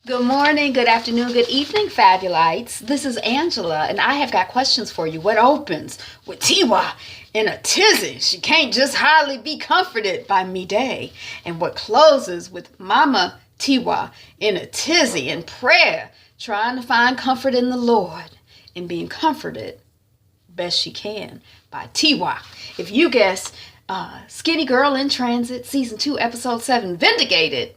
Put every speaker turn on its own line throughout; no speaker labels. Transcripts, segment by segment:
Good morning, good afternoon, good evening, Fabulites. This is Angela, and I have got questions for you. What opens with Tiwa in a tizzy? She can't just hardly be comforted by me day. And what closes with Mama Tiwa in a tizzy and prayer, trying to find comfort in the Lord and being comforted best she can by Tiwa. If you guess Skinny Girl in Transit, Season 2, Episode 7, Vindicated,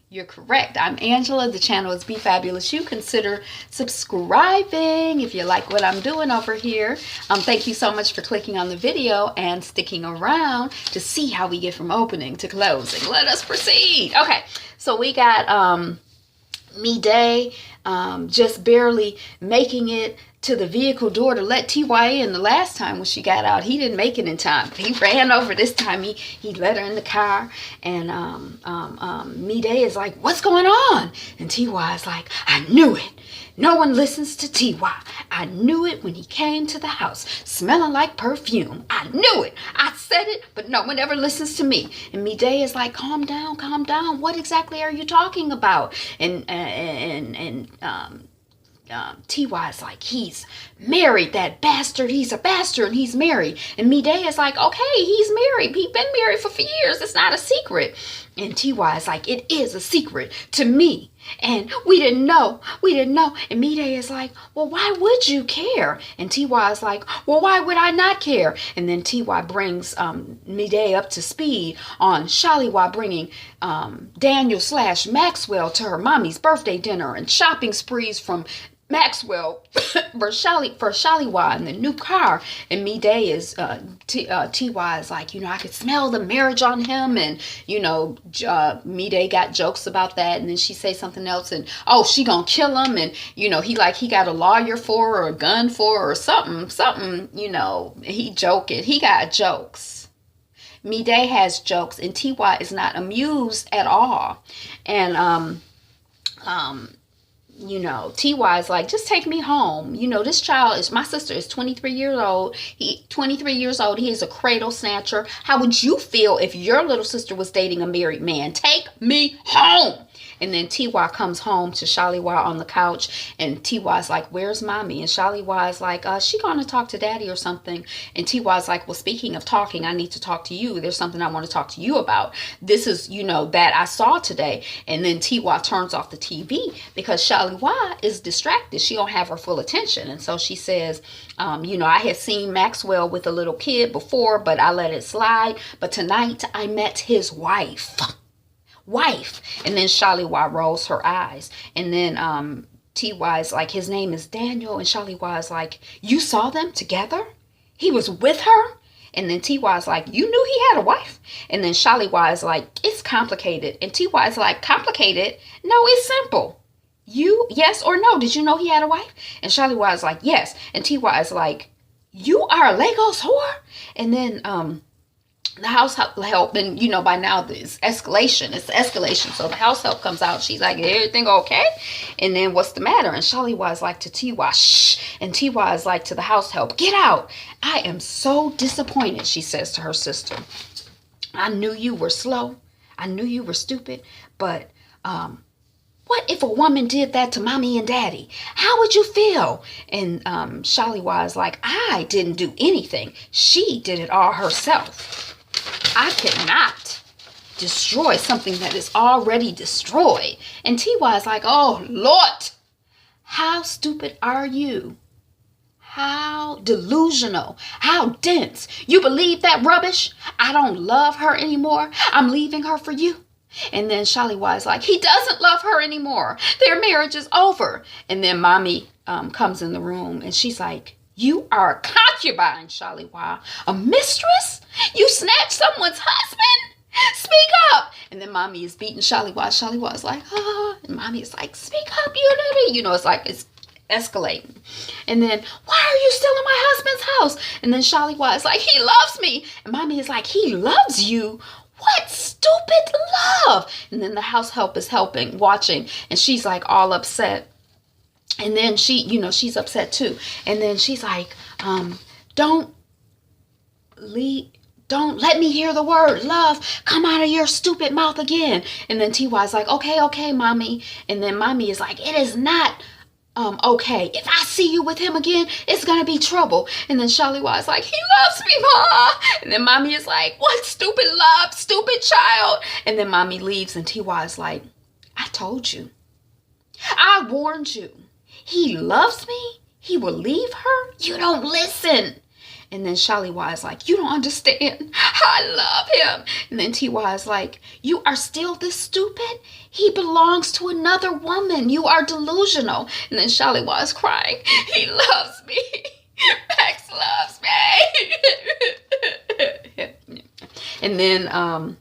you're correct. I'm Angela. The channel is Be Fabulous. You consider subscribing if you like what I'm doing over here. Thank you so much for clicking on the video and sticking around to see how we get from opening to closing. Let us proceed. Okay, so we got me day just barely making it to the vehicle door to let TY in. The last time when she got out, he didn't make it in time. He ran over this time. He let her in the car, and Day is like, "What's going on?" And TY is like, "I knew it. No one listens to TY. I knew it when he came to the house, smelling like perfume. I knew it. I said it, but no one ever listens to me." And Day is like, calm down, calm down. What exactly are you talking about?" And TY is like, "He's married, that bastard. He's a bastard and he's married." And Day is like, "Okay, he's married. He's been married for years. It's not a secret." And TY is like, "It is a secret to me. And we didn't know. We didn't know." And Day is like, "Well, why would you care?" And TY is like, "Well, why would I not care?" And then TY brings Day up to speed on Shaliwa bringing Daniel / Maxwell to her mommy's birthday dinner and shopping sprees from Maxwell for Shaliwa in the new car. And Day is TY is like, "I could smell the marriage on him." And Day got jokes about that, and then she say something else, and oh, she gonna kill him. And he got a lawyer for her, or a gun for her, or something. He joking. He got jokes. Day has jokes, and TY is not amused at all. And TY is like, "Just take me home. This child is, my sister is 23 years old. 23 years old. He is a cradle snatcher. How would you feel if your little sister was dating a married man? Take me home." And then TY comes home to Shaliwa on the couch, and TY is like, "Where's mommy?" And Shaliwa is like, "She gonna talk to daddy or something." And TY is like, "Well, speaking of talking, I need to talk to you. There's something I want to talk to you about. This is, that I saw today." And then TY turns off the TV because Shaliwa is distracted. She don't have her full attention. And so she says, "I had seen Maxwell with a little kid before, but I let it slide. But tonight I met his wife. And then Shaliwa rolls her eyes. And then TY is like, "His name is Daniel." And Shaliwa is like, "You saw them together? He was with her?" And then TY is like, "You knew he had a wife?" And then Shaliwa is like, "It's complicated." And TY is like, "Complicated? No, it's simple. Yes or no, did you know he had a wife?" And Shaliwa is like, "Yes." And TY is like, "You are a Lagos whore?" And then the house help, and by now it's escalation. So the house help comes out. She's like, "Everything okay?" And then, "What's the matter?" And Shaliwa is like to TY, "Shh." And TY is like to the house help, "Get out. I am so disappointed," she says to her sister. "I knew you were slow. I knew you were stupid. But what if a woman did that to mommy and daddy? How would you feel?" And Shaliwa is like, "I didn't do anything. She did it all herself. I cannot destroy something that is already destroyed." And TY is like, "Oh, Lord, how stupid are you? How delusional, how dense. You believe that rubbish? I don't love her anymore. I'm leaving her for you." And then Shaliwa is like, "He doesn't love her anymore. Their marriage is over." And then mommy comes in the room, and she's like, "You are a concubine, Shaliwa. A mistress? You snatched someone's husband? Speak up." And then mommy is beating Shaliwa. Shaliwa is like, "Ah." And mommy is like, "Speak up, you little." It's like, it's escalating. And then, "Why are you still in my husband's house?" And then Shaliwa is like, "He loves me." And mommy is like, "He loves you? What stupid love?" And then the house help is watching, and she's like all upset. And then she's upset too. And then she's like, "Don't leave. don't let me hear the word love come out of your stupid mouth again. And then T.Y.'s like, okay, mommy. And then mommy is like, it is not okay. If I see you with him again, it's gonna be trouble. And then Charlie Y's like, he loves me, Ma. And then mommy is like, what stupid love, stupid child. And then mommy leaves and T.Y. is like, I told you. I warned you. He loves me. He will leave her. You don't listen. And then Charlie Y is like, you don't understand. I love him. And then T.Y. is like, you are still this stupid? He belongs to another woman. You are delusional. And then Charlie Y is crying. He loves me. Max loves me. And then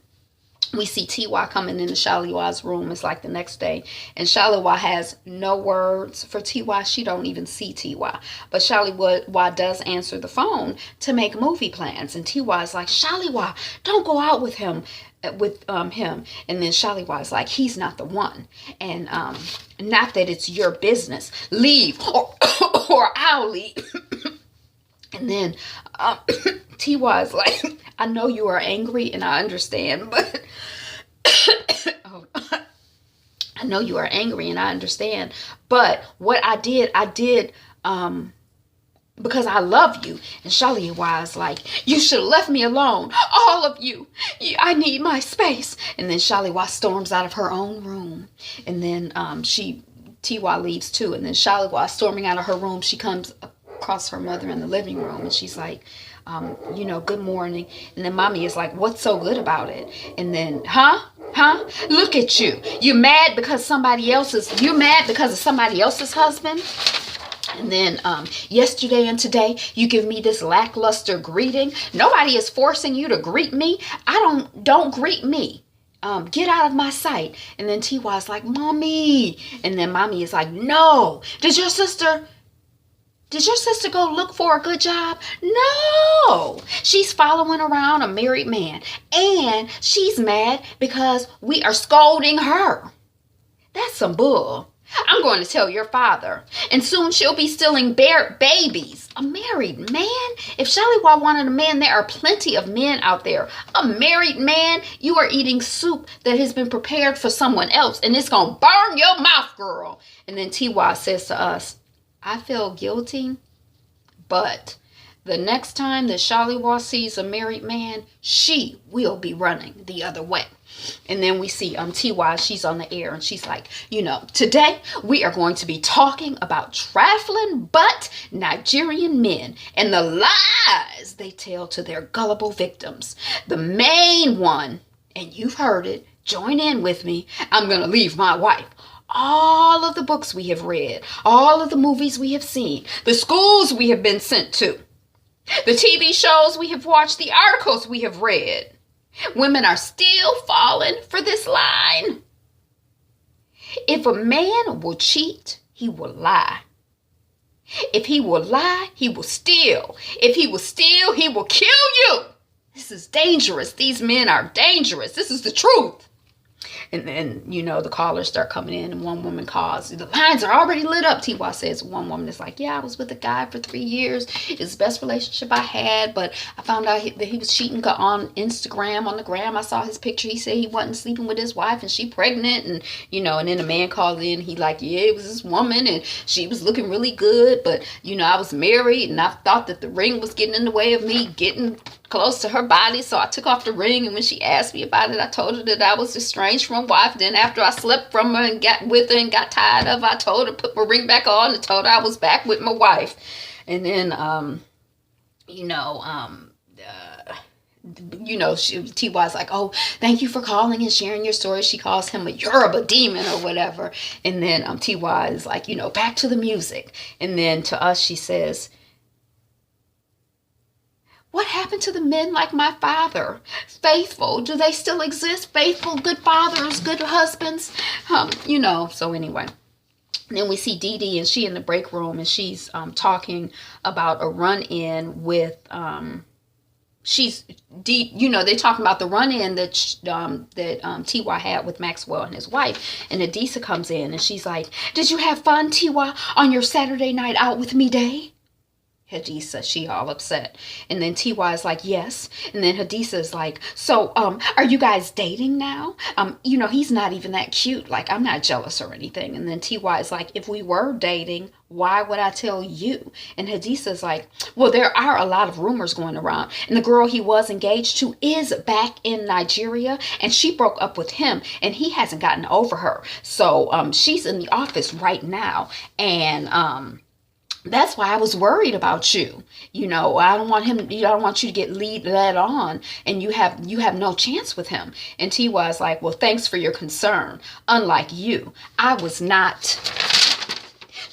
we see T.Y. coming into Charlie Y's room. It's like the next day. And Charlie Y has no words for T.Y. She don't even see T.Y. But Charlie Y does answer the phone to make movie plans. And T.Y. is like, Charlie Y, don't go out with him. And then Charlie Y is like, he's not the one. And not that it's your business. Leave or I'll leave. And then T.Y. is like, I know you are angry and I understand, but I know you are angry and I understand, but what I did because I love you. And Charlie Y is like, you should have left me alone. All of you. I need my space. And then Charlie Y storms out of her own room. And then T.Y. leaves too. And then Charlie Y storming out of her room, she comes across her mother in the living room and she's like, good morning. And then mommy is like, what's so good about it? And then, look at you. You're mad because of somebody else's husband? And then yesterday and today, you give me this lackluster greeting. Nobody is forcing you to greet me. Don't greet me. Get out of my sight. And then T.Y. is like, mommy. And then mommy is like, no. Did your sister go look for a good job? No. She's following around a married man. And she's mad because we are scolding her. That's some bull. I'm going to tell your father. And soon she'll be stealing babies. A married man? If Charlie Y wanted a man, there are plenty of men out there. A married man? You are eating soup that has been prepared for someone else. And it's going to burn your mouth, girl. And then T.Y. says to us, I feel guilty, but the next time that Charlie Y sees a married man, she will be running the other way. And then we see T.Y. She's on the air and she's like, today we are going to be talking about trifling but Nigerian men and the lies they tell to their gullible victims. The main one, and you've heard it, join in with me, I'm going to leave my wife. All of the books we have read, all of the movies we have seen, the schools we have been sent to, the TV shows we have watched, the articles we have read. Women are still falling for this line. If a man will cheat, he will lie. If he will lie, he will steal. If he will steal, he will kill you. This is dangerous. These men are dangerous. This is the truth. And then, the callers start coming in and one woman calls. The lines are already lit up, T.Y. says. One woman is like, yeah, I was with a guy for 3 years. It's the best relationship I had, but I found out that he was cheating on Instagram. On the gram, I saw his picture. He said he wasn't sleeping with his wife and she pregnant. And, and then the man called in. He like, yeah, it was this woman and she was looking really good. But, I was married and I thought that the ring was getting in the way of me getting close to her body, so I took off the ring, and when she asked me about it, I told her that I was estranged from my wife. Then after I slept from her and got with her and got tired of her, I told her to put my ring back on and told her I was back with my wife. And then T.Y.'s like, oh, thank you for calling and sharing your story. She calls him a Yoruba demon or whatever. And then T.Y. is like, back to the music. And then to us she says, what happened to the men like my father? Faithful. Do they still exist? Faithful, good fathers, good husbands? So anyway. Then we see Dee Dee and she in the break room and she's talking about a run-in with, they're talking about the run-in that T.Y. had with Maxwell and his wife. And Adisa comes in and she's like, did you have fun, T.Y., on your Saturday night out with me day? Hadisa, she all upset. And then TY is like, yes. And then Hadisa is like, so, are you guys dating now? He's not even that cute. Like, I'm not jealous or anything. And then TY is like, if we were dating, why would I tell you? And Hadisa is like, well, there are a lot of rumors going around. And the girl he was engaged to is back in Nigeria. And she broke up with him. And he hasn't gotten over her. So, she's in the office right now. And, that's why I was worried about you. I don't want him. I don't want you to get led on, and you have no chance with him. And Ty is like, well, thanks for your concern. Unlike you, I was not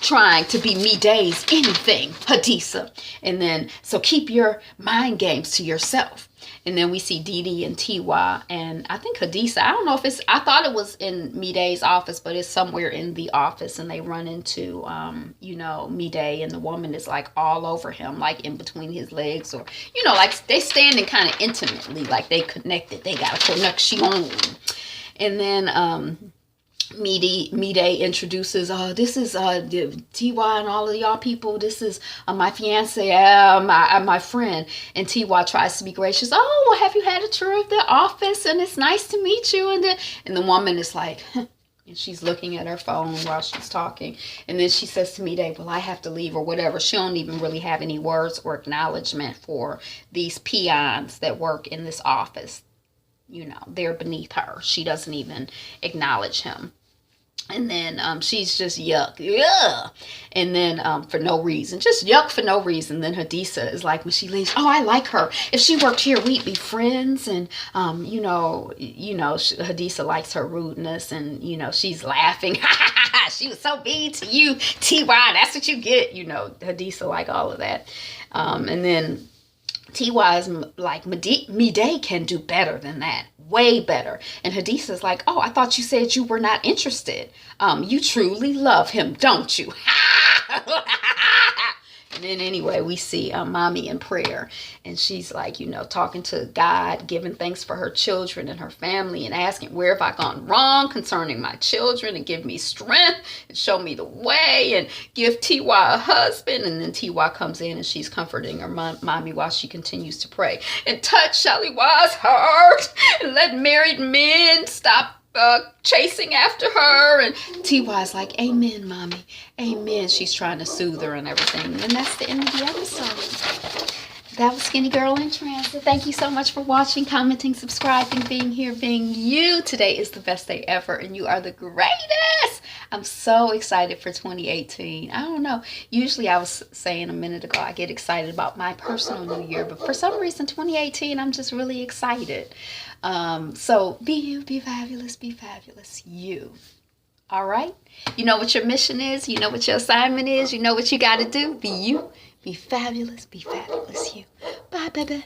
trying to be Miday's anything, Hadisa. And then, so keep your mind games to yourself. And then we see Didi and TY, and I think Hadisa, I don't know if it's, I thought it was in Miday's office, but it's somewhere in the office, and they run into, Miday, and the woman is like all over him, like in between his legs, or, like they standing kind of intimately, like they connected, they got a connection. And then, Miday introduces, this is TY and all of y'all people. This is my fiance, my friend. And TY tries to be gracious. Oh, well, have you had a tour of the office? And it's nice to meet you. And the woman is like, and she's looking at her phone while she's talking. And then she says to Miday, well, I have to leave or whatever. She don't even really have any words or acknowledgement for these peons that work in this office. They're beneath her. She doesn't even acknowledge him. And then she's just yuck. Yeah. And then for no reason. Just yuck for no reason. Then Hadisa is like, when she leaves, oh, I like her. If she worked here, we'd be friends. And, Hadisa likes her rudeness. And, she's laughing. She was so mean to you, TY. That's what you get. Hadisa like all of that. And then TY is like, Miday can do better than that. Way better. And Hadisa is like, oh, I thought you said you were not interested. You truly love him, don't you? And then anyway, we see mommy in prayer, and she's like, talking to God, giving thanks for her children and her family, and asking, where have I gone wrong concerning my children, and give me strength and show me the way, and give TY a husband. And then TY comes in, and she's comforting her mommy while she continues to pray. And touch Shaliwa's heart, and let married men stop chasing after her. And TY's like, amen, mommy, amen. She's trying to soothe her and everything. And that's the end of the episode. That was Skinny Girl in Transit. Thank you so much for watching, commenting, subscribing, being here, being you. Today is the best day ever, and you are the greatest. I'm so excited for 2018. I don't know. Usually I was saying a minute ago, I get excited about my personal new year, but for some reason, 2018, I'm just really excited. So be you, be fabulous, you. All right? You know what your mission is. You know what your assignment is. You know what you got to do. Be you, be fabulous, you. Bye, baby.